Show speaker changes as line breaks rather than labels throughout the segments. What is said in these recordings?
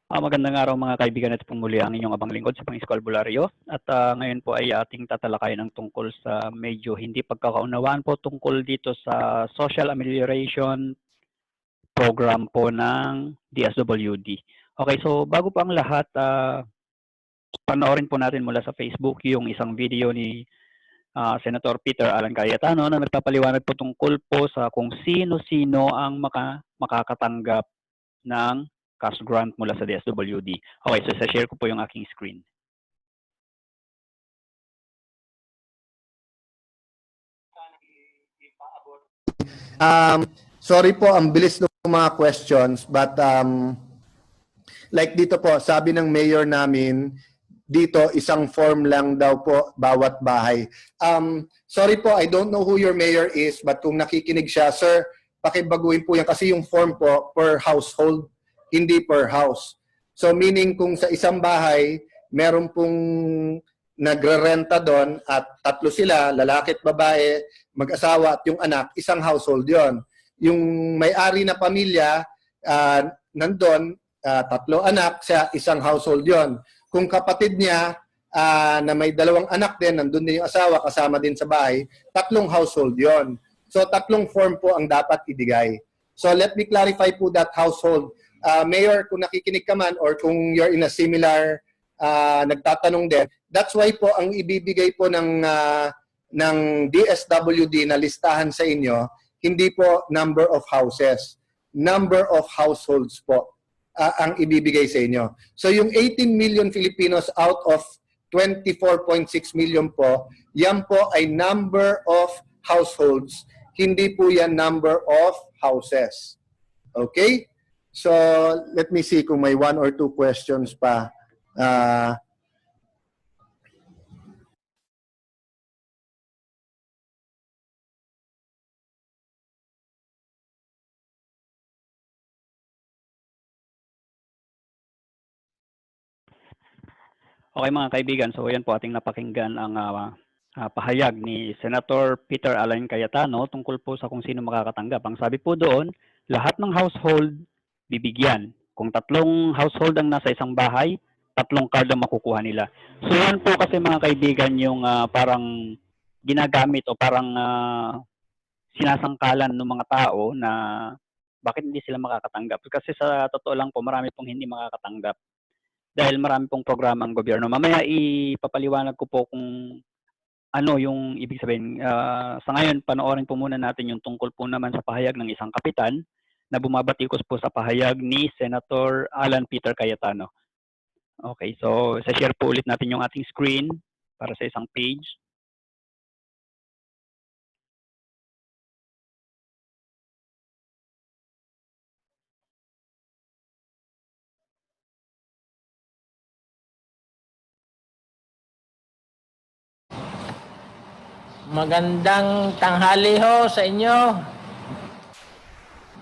Magandang araw mga kaibigan, ito pong muli ang inyong abang lingkod sa Pang Eskwalbularyo at ngayon po ay ating tatalakayin ng tungkol sa medyo hindi pagkakaunawaan po tungkol dito sa social amelioration program po ng DSWD. Okay, so bago pa ang lahat, panoorin po natin mula sa Facebook yung isang video ni Senator Peter Alan Cayetano na nagpapaliwanag po tungkol po sa kung sino-sino ang makakatanggap ng cash grant mula sa DSWD. Okay, so sa-share ko po yung aking screen.
Sorry po, ang bilis ng mga questions, but like dito po, sabi ng mayor namin, dito isang form lang daw po bawat bahay. Sorry po, I don't know who your mayor is, but kung nakikinig siya, sir, pakibaguhin po yan kasi yung form po per household, hindi per house. So meaning kung sa isang bahay, meron pong nagre-renta doon at tatlo sila, lalaki at babae, mag-asawa at yung anak, isang household yon. Yung may-ari na pamilya, nandun, tatlo anak, sa isang household yon. Kung kapatid niya na may dalawang anak din, nandun din yung asawa, kasama din sa bahay, tatlong household yon. So tatlong form po ang dapat ibigay. So let me clarify po that household. Mayor, kung nakikinig ka man or kung you're in a similar nagtatanong din, that's why po ang ibibigay po ng DSWD na listahan sa inyo, hindi po number of houses, number of households po ang ibibigay sa inyo. So yung 18 million Filipinos out of 24.6 million po, yan po ay number of households, hindi po yan number of houses. Okay? So let me see kung may 1 or 2 questions pa.
Okay mga kaibigan, so yan po ating napakinggan ang pahayag ni Senator Peter Alan Cayetano tungkol po sa kung sino makakatanggap. Ang sabi po doon, lahat ng household bibigyan. Kung tatlong household ang nasa isang bahay, tatlong card ang makukuha nila. So yan po kasi mga kaibigan yung parang ginagamit o parang sinasangkalan ng mga tao na bakit hindi sila makakatanggap. Kasi sa totoo lang po, marami pong hindi makakatanggap. Dahil marami pong programa ang gobyerno. Mamaya ipapaliwanag ko po kung ano yung ibig sabihin. Sa ngayon, panoorin po muna natin yung tungkol po naman sa pahayag ng isang kapitan na bumabatikos po sa pahayag ni Senator Alan Peter Cayetano. Okay, so sa-share po ulit natin yung ating screen para sa isang page.
Magandang tanghali ho sa inyo.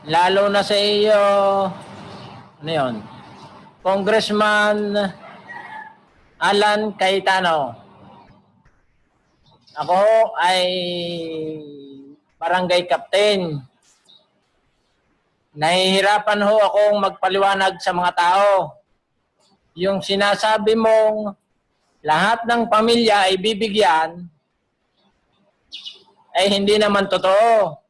Lalo na sa iyo, ano yun, Congressman Alan Cayetano. Ako ay barangay captain. Nahihirapan ho akong magpaliwanag sa mga tao. Yung sinasabi mong lahat ng pamilya ay bibigyan, ay hindi naman totoo.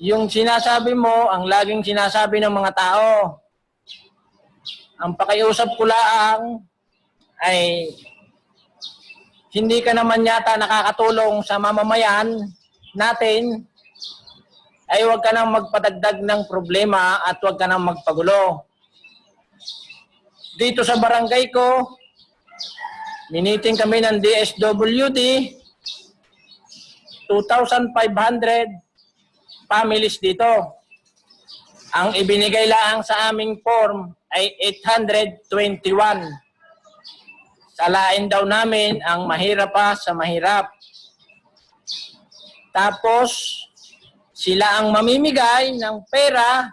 Yung sinasabi mo, ang laging sinasabi ng mga tao, ang pakiusap ko lang ay hindi ka naman yata nakakatulong sa mamamayan natin, ay huwag ka nang magpadagdag ng problema at huwag ka nang magpagulo. Dito sa barangay ko, miniting kami ng DSWD, 2,500 families dito. Ang ibinigay lang sa aming form ay 821. Salain daw namin ang mahirap pa sa mahirap. Tapos, sila ang mamimigay ng pera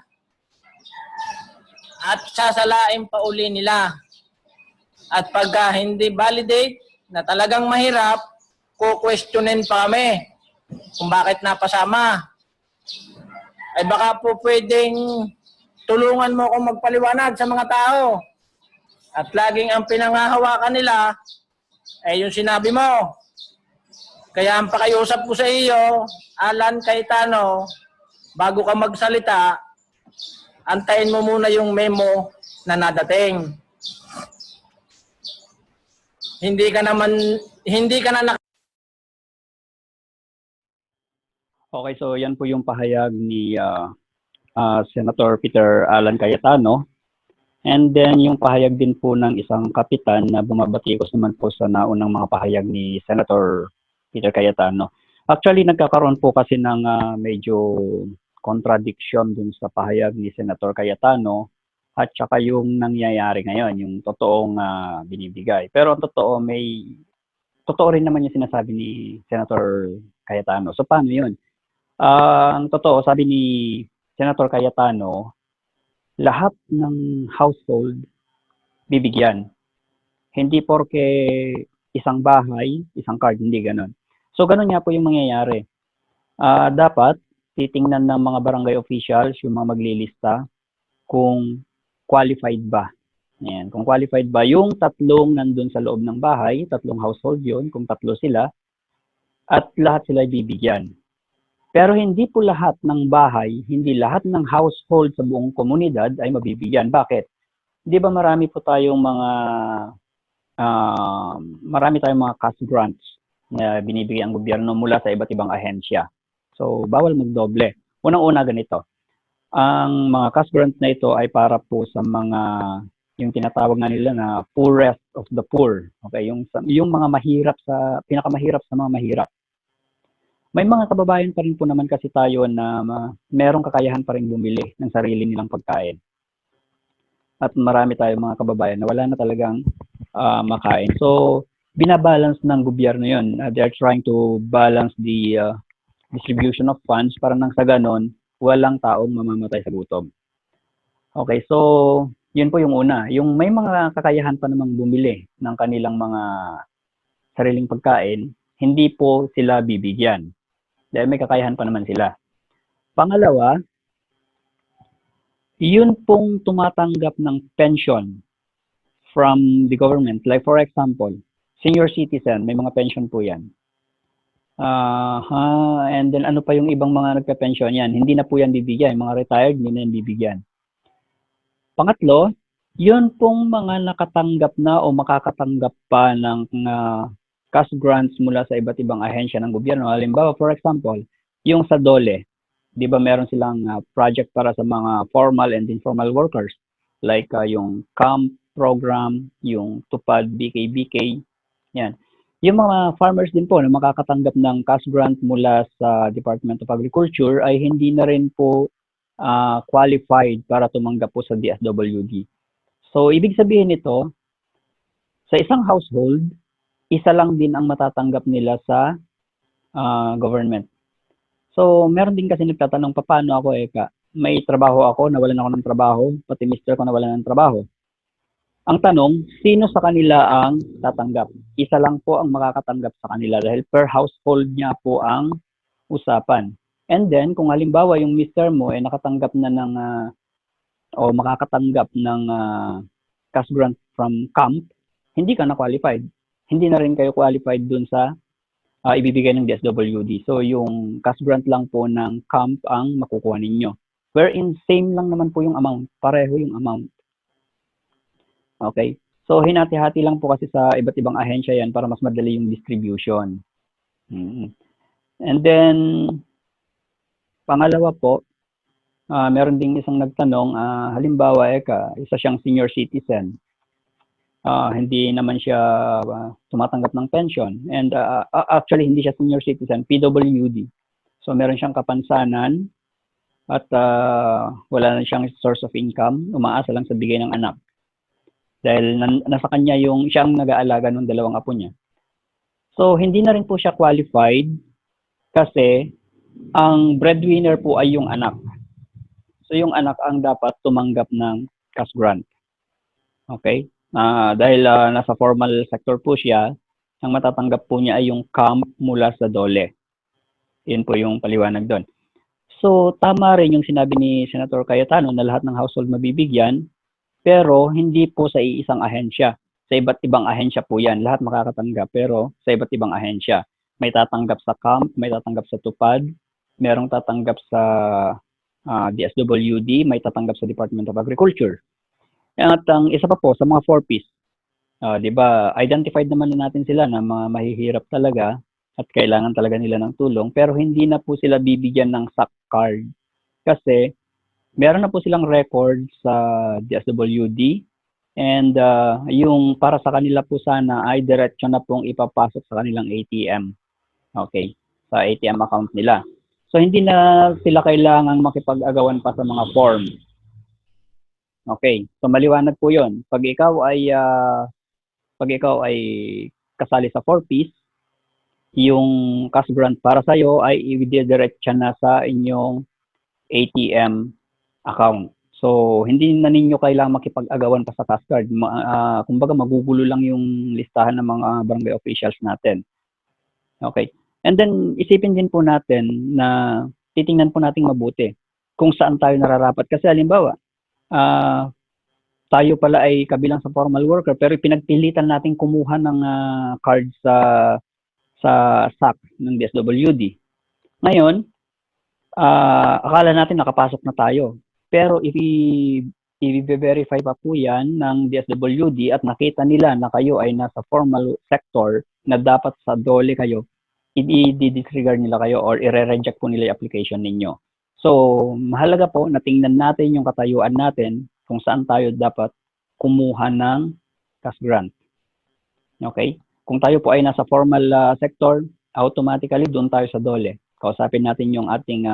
at sasalain pa uli nila. At pagka hindi validate na talagang mahirap, kukwestiyonin pa kami kung bakit napasama. Ay baka po pwedeng tulungan mo akong magpaliwanag sa mga tao. At laging ang pinangahawakan nila ay yung sinabi mo. Kaya ang pakiusap ko sa iyo, Alan Cayetano, bago ka magsalita, antayin mo muna yung memo na nadating. Hindi ka na
Okay, so yan po yung pahayag ni Senator Peter Alan Cayetano. And then yung pahayag din po ng isang kapitan na bumabatikos naman po sa naunang mga pahayag ni Senator Peter Cayetano. Actually, nagkakaroon po kasi ng medyo contradiction dun sa pahayag ni Senator Cayetano at saka yung nangyayari ngayon, yung totoong binibigay. Pero ang totoo rin naman yung sinasabi ni Senator Cayetano. So paano yun? Ang totoo, sabi ni Senator Cayetano, lahat ng household bibigyan. Hindi porke isang bahay, isang card, hindi ganon. So ganon nga po yung mangyayari. Dapat titingnan ng mga barangay officials, yung mga maglilista, kung qualified ba. Ayan. Kung qualified ba yung tatlong nandun sa loob ng bahay, tatlong household yun, kung tatlo sila, at lahat sila bibigyan. Pero hindi po lahat ng bahay, hindi lahat ng household sa buong komunidad ay mabibigyan. Bakit? Di ba marami tayong mga cash grants na binibigay ang gobyerno mula sa iba't ibang ahensya. So, bawal magdoble. Unang-una ganito. Ang mga cash grants na ito ay para po sa yung tinatawag nga nila na poorest of the poor. Okay, yung mga mahirap pinakamahirap sa mga mahirap. May mga kababayan pa rin po naman kasi tayo na merong kakayahan pa rin bumili ng sarili nilang pagkain. At marami tayong mga kababayan na wala na talagang makain. So, binabalance ng gobyerno yun. They're trying to balance the distribution of funds para nang sa ganon, walang taong mamamatay sa gutom. Okay, so yun po yung una. Yung may mga kakayahan pa namang bumili ng kanilang mga sariling pagkain, hindi po sila bibigyan. Dahil may kakayahan pa naman sila. Pangalawa, yun pong tumatanggap ng pension from the government. Like for example, senior citizen, may mga pension po yan. And then ano pa yung ibang mga nagka-pension yan? Hindi na po yan bibigyan. Mga retired, hindi na yan bibigyan. Pangatlo, yun pong mga nakatanggap na o makakatanggap pa ng cash grants mula sa iba't ibang ahensya ng gobyerno. Halimbawa, for example, yung sa DOLE, di ba meron silang project para sa mga formal and informal workers, like yung CAMP program, yung TUPAD, BK, yan. Yung mga farmers din po na makakatanggap ng cash grant mula sa Department of Agriculture ay hindi na rin po qualified para tumanggap po sa DSWD. So, ibig sabihin nito, sa isang household, isa lang din ang matatanggap nila sa government. So, meron din kasi nagtatanong, paano ako may trabaho ako, nawalan ako ng trabaho, pati mister ko nawalan ng trabaho. Ang tanong, sino sa kanila ang tatanggap? Isa lang po ang makakatanggap sa kanila dahil per household niya po ang usapan. And then, kung halimbawa yung mister mo ay nakatanggap na ng o makakatanggap ng cash grant from CAMP, hindi ka na qualified. Hindi na rin kayo qualified dun sa ibibigay ng DSWD. So, yung cash grant lang po ng CAMP ang makukuha ninyo. Wherein, same lang naman po yung amount. Pareho yung amount. Okay? So, hinati-hati lang po kasi sa iba't ibang ahensya yan para mas madali yung distribution. And then, pangalawa po, meron ding isang nagtanong, halimbawa, isa siyang senior citizen. Hindi naman siya tumatanggap ng pension. And actually, hindi siya senior citizen, PWD. So, meron siyang kapansanan at wala na siyang source of income. Umaasa lang sa bigay ng anak. Dahil nasa kanya siyang nag-aalaga ng dalawang apo niya. So, hindi na rin po siya qualified kasi ang breadwinner po ay yung anak. So, yung anak ang dapat tumanggap ng cash grant. Okay? Dahil nasa formal sector po siya, ang matatanggap po niya ay yung CAMP mula sa DOLE. Yun po yung paliwanag doon. So, tama rin yung sinabi ni Senator Cayetano na lahat ng household mabibigyan, pero hindi po sa iisang ahensya. Sa iba't ibang ahensya po yan. Lahat makakatanggap, pero sa iba't ibang ahensya. May tatanggap sa camp, may tatanggap sa tupad, merong tatanggap sa DSWD, may tatanggap sa Department of Agriculture. At ang isa pa po, sa mga 4Ps, di ba, identified naman na natin sila na mga mahihirap talaga at kailangan talaga nila ng tulong, pero hindi na po sila bibigyan ng SAC card kasi meron na po silang record sa DSWD and yung para sa kanila po sana ay diretso na pong ipapasok sa kanilang ATM. Okay, sa ATM account nila. So hindi na sila kailangang makipag-agawan pa sa mga form. Okay, so maliwanag po 'yon. Pag ikaw ay kasali sa 4Ps, yung cash grant para sa iyo ay i-diretso na sa inyong ATM account. So, hindi na ninyo kailangang makipag-agawan pa sa cash card. Kumbaga, magugulo lang yung listahan ng mga barangay officials natin. Okay. And then, isipin din po natin na titingnan po natin mabuti kung saan tayo nararapat. Kasi halimbawa, tayo pala ay kabilang sa formal worker pero pinagpilitan natin kumuha ng card sa SAC ng DSWD. Ngayon, akala natin nakapasok na tayo. Pero if i-verify pa po yan ng DSWD at nakita nila na kayo ay nasa formal sector na dapat sa DOLE kayo, i-disregard nila kayo or i-reject po nila yung application ninyo. So, mahalaga po na tingnan natin yung katayuan natin kung saan tayo dapat kumuha ng cash grant. Okay? Kung tayo po ay nasa formal sector, automatically doon tayo sa DOLE. Kausapin natin yung ating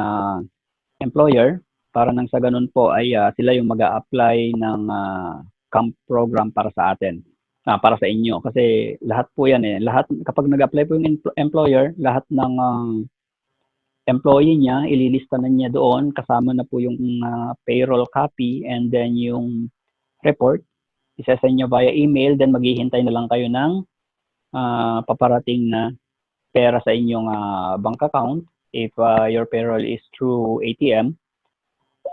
employer para nang sa ganun po ay sila yung mag-a-apply ng camp program para sa atin. Para sa inyo. Kasi lahat po yan Lahat, kapag nag-apply po yung employer, lahat ng employee niya, ililista na niya doon, kasama na po yung payroll copy and then yung report. Isasend nyo via email, then maghihintay na lang kayo ng paparating na pera sa inyong bank account if your payroll is through ATM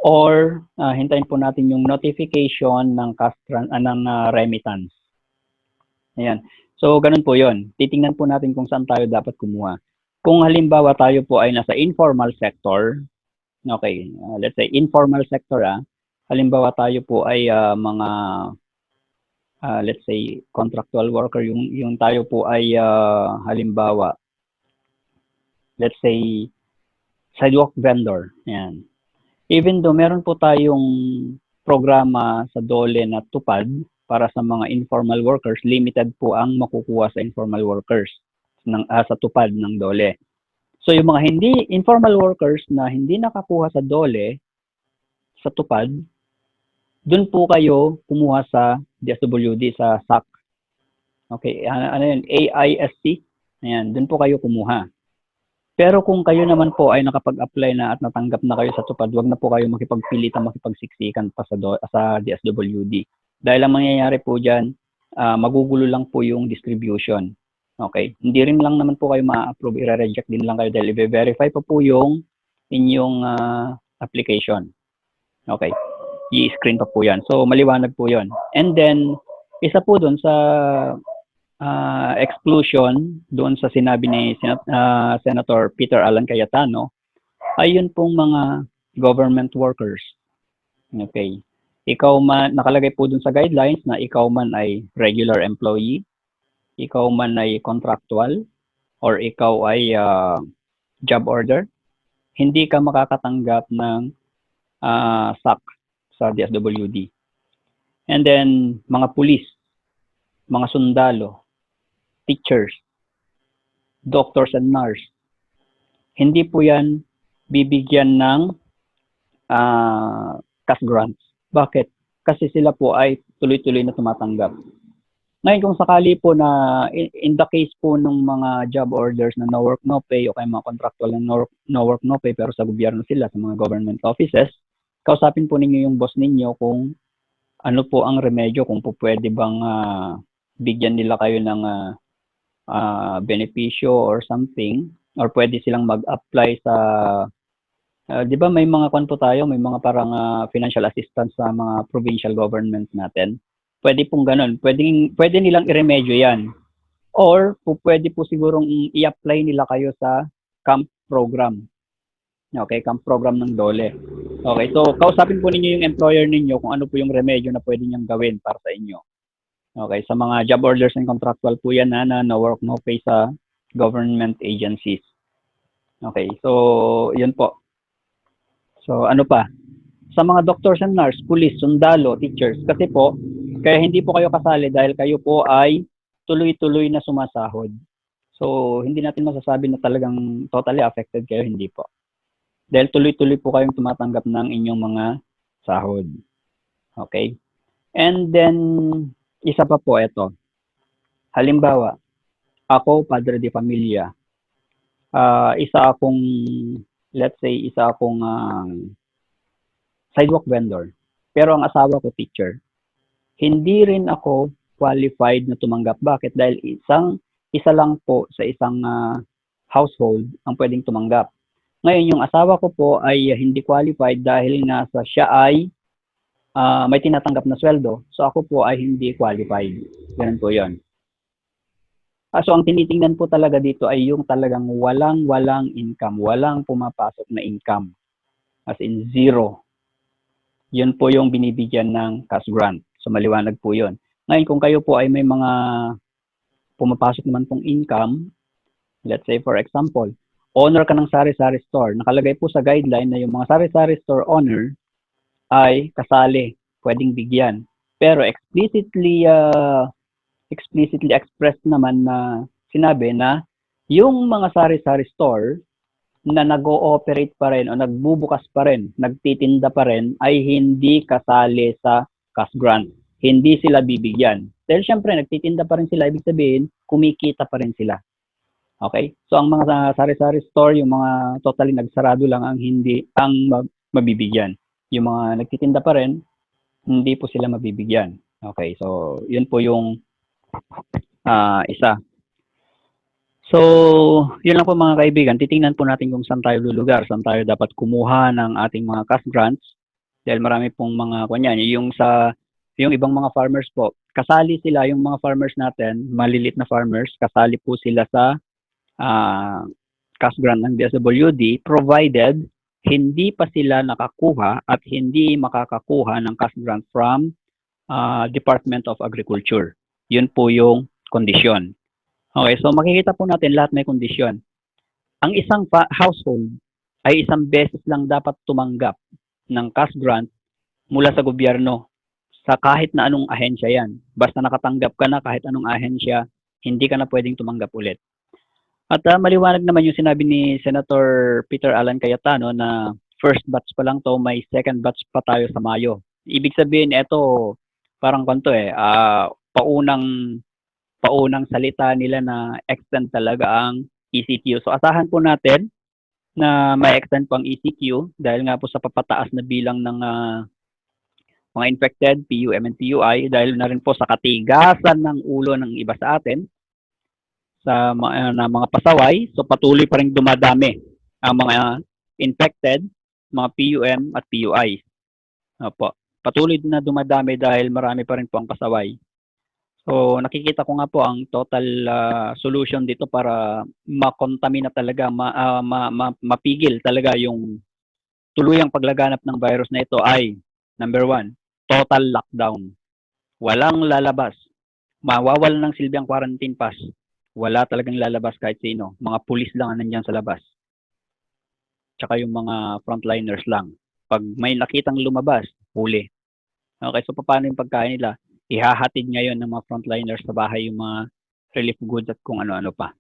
or hintayin po natin yung notification ng remittance. Ayan. So, ganun po yon. Titingnan po natin kung saan tayo dapat kumuha. Kung halimbawa tayo po ay nasa informal sector, okay, let's say informal sector, halimbawa tayo po ay mga let's say contractual worker, yung tayo po ay halimbawa let's say sidewalk vendor. Yan. Even though meron po tayong programa sa DOLE na tupad para sa mga informal workers, limited po ang makukuha sa informal workers sa tupad ng DOLE. So yung mga hindi informal workers na hindi nakakuha sa DOLE sa tupad, doon po kayo kumuha sa DSWD, sa SAC. Okay, ano yun? AISC. Ayan, doon po kayo kumuha. Pero kung kayo naman po ay nakapag-apply na at natanggap na kayo sa tupad, wag na po kayo makipagpilitan, makipagsiksikan pa sa DSWD. Dahil ang mangyayari po dyan, magugulo lang po yung distribution. Okay? Hindi rin lang naman po kayo ma-approve, i-reject din lang kayo dahil i-verify pa po yung inyong application. Okay? I-screen pa po yan. So, maliwanag po yon. And then, isa po doon sa exclusion, doon sa sinabi ni Senator Peter Alan Cayetano, ay yun pong mga government workers. Okay. Ikaw man, nakalagay po doon sa guidelines na ikaw man ay regular employee, ikaw man ay contractual, or ikaw ay job order, hindi ka makakatanggap ng SAC sa DSWD. And then, mga pulis, mga sundalo, teachers, doctors and nurse, hindi po yan bibigyan ng cash grants. Bakit? Kasi sila po ay tuloy-tuloy na tumatanggap. Ngayon, kung sakali po na in the case po ng mga job orders na no work, no pay, o kaya mga contractual na no work, no pay, pero sa gobyerno sila, sa mga government offices, kausapin po ninyo yung boss ninyo kung ano po ang remedyo, kung po pwede bang bigyan nila kayo ng benepisyo or something, or pwede silang mag-apply sa Di ba may mga kwan po tayo, may mga parang financial assistance sa mga provincial government natin. Pwede pong ganun. Pwede nilang i-remedyo yan. Or pwede po sigurong i-apply nila kayo sa camp program. Okay, camp program ng DOLE. Okay, so kausapin po ninyo yung employer ninyo kung ano po yung remedyo na pwede niyang gawin para sa inyo. Okay, sa mga job orders and contractual po yan na work no pay sa government agencies. Okay, so yun po. So ano pa? Sa mga doctors and nurse, police, sundalo, teachers, kasi po, kaya hindi po kayo kasali dahil kayo po ay tuloy-tuloy na sumasahod. So hindi natin masasabi na talagang totally affected kayo, hindi po. Dahil tuloy-tuloy po kayong tumatanggap ng inyong mga sahod. Okay? And then, isa pa po ito. Halimbawa, ako, padre de familia, isa akong sidewalk vendor. Pero ang asawa ko teacher. Hindi rin ako qualified na tumanggap. Bakit? Dahil isa lang po sa isang household ang pwedeng tumanggap. Ngayon, yung asawa ko po ay hindi qualified dahil nga siya ay may tinatanggap na sweldo. So ako po ay hindi qualified. Ganun po yun. So ang tinitingnan po talaga dito ay yung talagang walang income, walang pumapasok na income. As in zero. Yun po yung binibigyan ng cash grant. So maliwanag po yun. Ngayon kung kayo po ay may mga pumapasok naman pong income, let's say for example, owner ka ng sari-sari store, nakalagay po sa guideline na yung mga sari-sari store owner ay kasali, pwedeng bigyan. Pero explicitly expressed naman na sinabi na yung mga sari-sari store na nag-ooperate pa rin o nagbubukas pa rin, nagtitinda pa rin, ay hindi kasali sa cash grant. Hindi sila bibigyan. Dahil syempre, nagtitinda pa rin sila, ibig sabihin, kumikita pa rin sila. Okay? So, ang mga sari-sari store, yung mga totally nagsarado lang ang mabibigyan. Yung mga nagtitinda pa rin, hindi po sila mabibigyan. Okay, so yun po yung isa. So, yun lang po mga kaibigan. Titingnan po natin kung saan tayo lulugar, saan tayo dapat kumuha ng ating mga cash grants. Dahil marami pong mga kanyan. Yung ibang mga farmers po, kasali sila yung mga farmers natin, malilit na farmers, kasali po sila sa cash grant ng DSWD provided hindi pa sila nakakuha at hindi makakakuha ng cash grant from Department of Agriculture. Yun po yung kondisyon. Okay, so makikita po natin lahat may kondisyon. Ang isang household ay isang beses lang dapat tumanggap ng cash grant mula sa gobyerno sa kahit na anong ahensya yan. Basta nakatanggap ka na kahit anong ahensya, hindi ka na pwedeng tumanggap ulit. At maliwanag naman yung sinabi ni Senator Peter Alan Cayetano na first batch pa lang to, may second batch pa tayo sa Mayo. Ibig sabihin, ito parang kanto paunang salita nila na extend talaga ang ECQ. So asahan po natin na may extend pang ECQ dahil nga po sa papataas na bilang ng mga infected, PUM and PUI, dahil na rin po sa katigasan ng ulo ng iba sa atin sa mga pasaway. So patuloy pa rin dumadami ang mga infected, mga PUM at PUI. Opo. Patuloy na dumadami dahil marami pa rin po ang pasaway. So nakikita ko nga po ang total solution dito para makontamina talaga, mapigil talaga yung tuluyang paglaganap ng virus na ito ay number 1, total lockdown. Walang lalabas. Mawawala ng silbiyang quarantine pass. Wala talagang lalabas kahit sino. Mga pulis lang ang nandyan sa labas. Tsaka yung mga frontliners lang. Pag may nakitang lumabas, huli. Okay, so paano yung pagkain nila? Ihahatid ngayon ng mga frontliners sa bahay yung mga relief goods at kung ano-ano pa.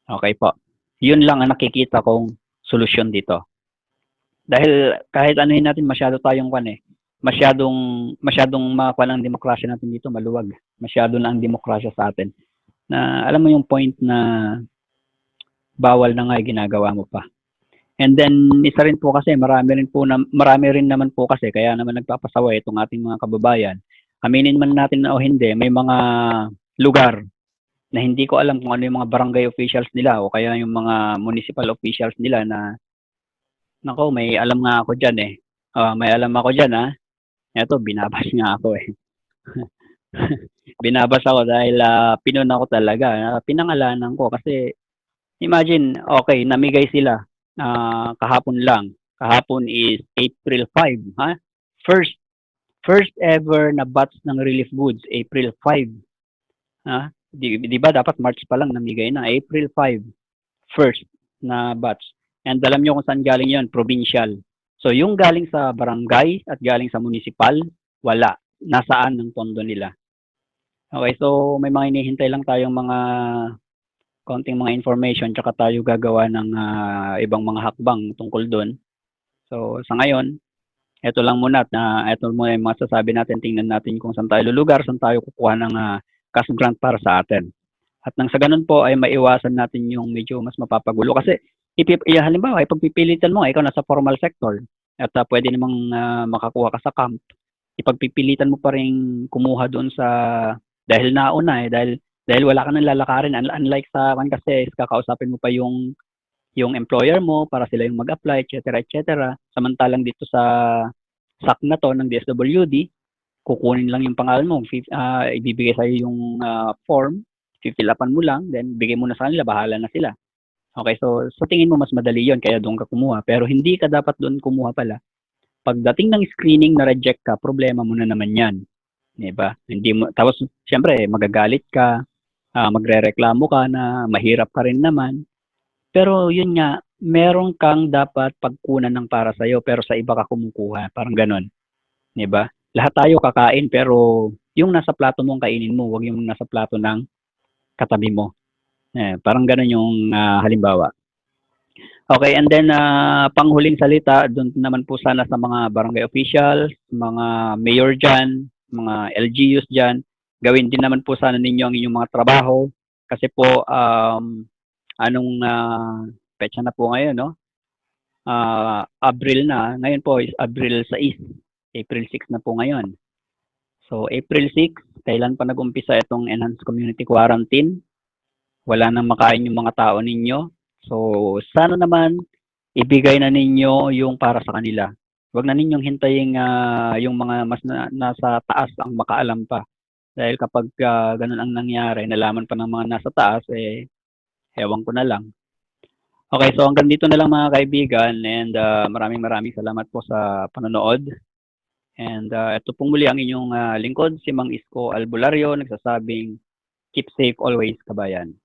Okay po. Yun lang ang nakikita kong solusyon dito. Dahil kahit anuhin natin, masyado tayong masyadong makuha ng demokrasya natin dito, maluwag. Masyado na ang demokrasya sa atin. Na alam mo yung point na bawal na nga ginagawa mo pa. And then isa rin po kasi marami rin naman po kasi kaya naman nagpapasaway itong ating mga kababayan. Aminin man natin na o hindi, may mga lugar na hindi ko alam kung ano yung mga barangay officials nila o kaya yung mga municipal officials nila na Nako, may alam nga ako diyan eh. May alam ako diyan ha. Eto, binabas nga ako eh. Binabas ako dahil pinuna ko talaga. Pinangalanan ko kasi imagine, okay, namigay sila kahapon lang. Kahapon is April 5, ha? First first ever na batch ng relief goods, April 5. Ha? Di ba dapat March pa lang namigay na, April 5, first na batch. And alam nyo kung saan galing yon, provincial. So yung galing sa barangay at galing sa municipal, wala. Nasaan ng pondo nila? Okay, so may mga hinihintay lang tayong mga konting mga information tsaka tayo gagawa ng ibang mga hakbang tungkol doon. So sa ngayon, ito lang muna na ito muna yung masasabi natin, tingnan natin kung saan tayo lulugar, saan tayo kukuha ng cash grant para sa atin. At nang sa ganun po ay maiwasan natin yung medyo mas mapapagulo kasi halimbawa ipagpipilitan mo ikaw nasa formal sector at pwede namang makakuha ka sa camp, ipagpipilitan mo pa rin kumuha doon sa dahil nauna dahil wala ka nang lalakarin, unlike sa kan kasi kakausapin mo pa yung employer mo para sila yung mag-apply, etc. Samantalang dito sa SAC na to ng DSWD, kukunin lang yung pangalan mo, ibibigay sa'yo yung form, fill-upan mo lang, then bigay mo na sa kanila, bahala na sila. Okay, so sa tingin mo mas madali yon kaya doon ka kumuha. Pero hindi ka dapat doon kumuha pala. Pagdating ng screening na reject ka, problema mo na naman yan. Diba? Hindi mo, tapos siyempre magagalit ka, magrereklamo ka na mahirap ka rin naman. Pero yun nga, meron kang dapat pagkunan ng para sa'yo pero sa iba ka kumukuha. Parang ganon. Diba? Lahat tayo kakain pero yung nasa plato mo ang kainin mo, wag yung nasa plato ng katabi mo. Parang ganon yung halimbawa. Okay, and then panghuling salita, doon naman po sana sa mga barangay officials, mga mayor dyan, mga LGUs dyan, gawin din naman po sana ninyo ang inyong mga trabaho kasi po anong petsa na po ngayon, no? Abril na. Ngayon po is Abril 6. April 6 na po ngayon. So, April 6, kailan pa nag-umpisa itong enhanced community quarantine? Wala nang makain yung mga tao ninyo. So, sana naman ibigay na ninyo yung para sa kanila. Huwag na ninyong hintayin yung mga mas nasa taas ang makaalam pa. Dahil kapag ganun ang nangyari, nalaman pa ng mga nasa taas, ewan ko na lang. Okay, so hanggang dito na lang mga kaibigan and maraming salamat po sa panonood. And ito pong muli ang inyong lingkod, si Mang Isko Albulario, nagsasabing keep safe always, kabayan.